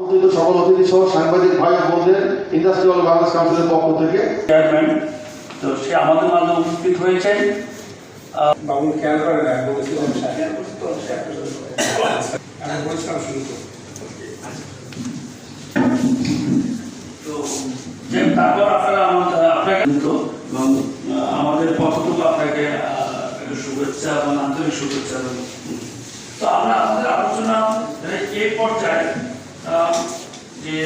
আমন্ত্রিত সকল অতিথি সহ সাংবাদিক ভাই ও বোনদের ইন্ডাস্ট্রিয়াল বাংলাদেশ কাউন্সিলের পক্ষ থেকে চেয়ারম্যান তো সে আমাদের মাঝে উপস্থিত হয়েছেন। বাবুল খেয়াল করে না যে তারপর আপনারা আপনাকে এবং আমাদের পক্ষ থেকে আপনাকে শুভেচ্ছা এবং আন্তরিক শুভেচ্ছা। তো আমরা আমাদের আলোচনা এই পর্যায়ে যে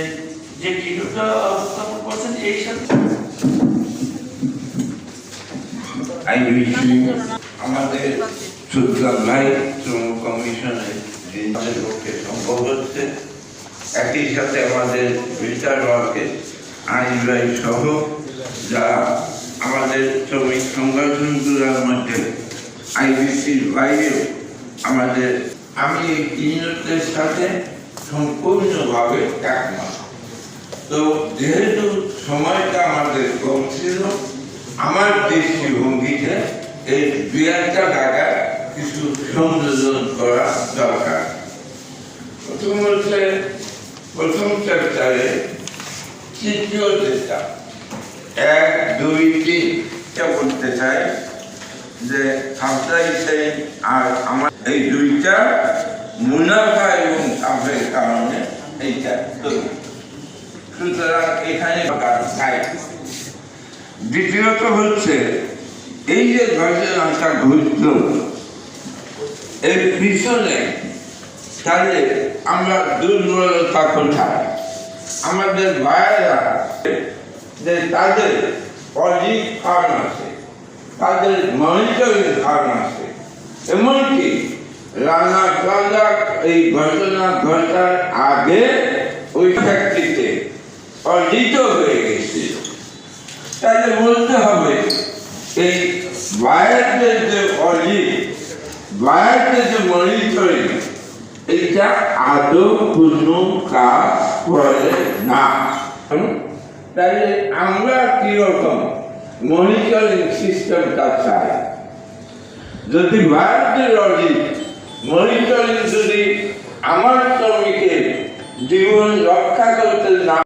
যে কিডটা উপস্থাপন করছেন এই সাথে আমাদের সুলতান ভাই শ্রম কমিশনের পক্ষে সম্ভব হচ্ছে, একই সাথে আমাদের বিচার ওয়ার্কের আইন ভাই সহ যারা আমাদের শ্রমিক সংগঠনগুলোর মধ্যে আইবিসির বাইরেও আমাদের আমি এই তিনজনের সাথে সম্পূর্ণভাবে একমত। তো যেহেতু সময়টা আমাদের কম ছিল, আমার দৃষ্টিভঙ্গিতে এই দুই একটা জায়গায় কিছু সংযোজন করা দরকার। প্রথম হচ্ছে প্রথম চ্যাপ্টারে তৃতীয় যেটা 1, 2, 3 বলতে চাই যে সাপ্লাই চেইন আর আমার এই দুইটা মুনাফা এবং লাভের কারণে এইটা তৈরি, সুতরাং এখানে চাই। দ্বিতীয়ত হচ্ছে এই যে ঘটনাটা ঘটল এর পিছনে তাহলে আমরা দুর্বলতা কোথায়, আমাদের ভাইয়েরা যে তাদের অডিট ফার্ম আছে, তাদের মনিটরিং ফার্ম আছে, এমনকি রানা প্লাজা এই ঘটনা ঘটার আগে ওই ফ্যাক্টরিতে অডিটও হয়ে গেছিল। তাহলে বলতে হবে এই ভাইয়েরদের যে অডিট, ভাইয়েরদের যে মনিটরিং, এইটা আদৌ কোনো কাজ করে না। তাহলে আমরা কিরকম মনিটরিং সিস্টেমটা চাই? যদি ভারতের অডিট মনিটরিং যদি আমার শ্রমিকের জীবন রক্ষা করতে না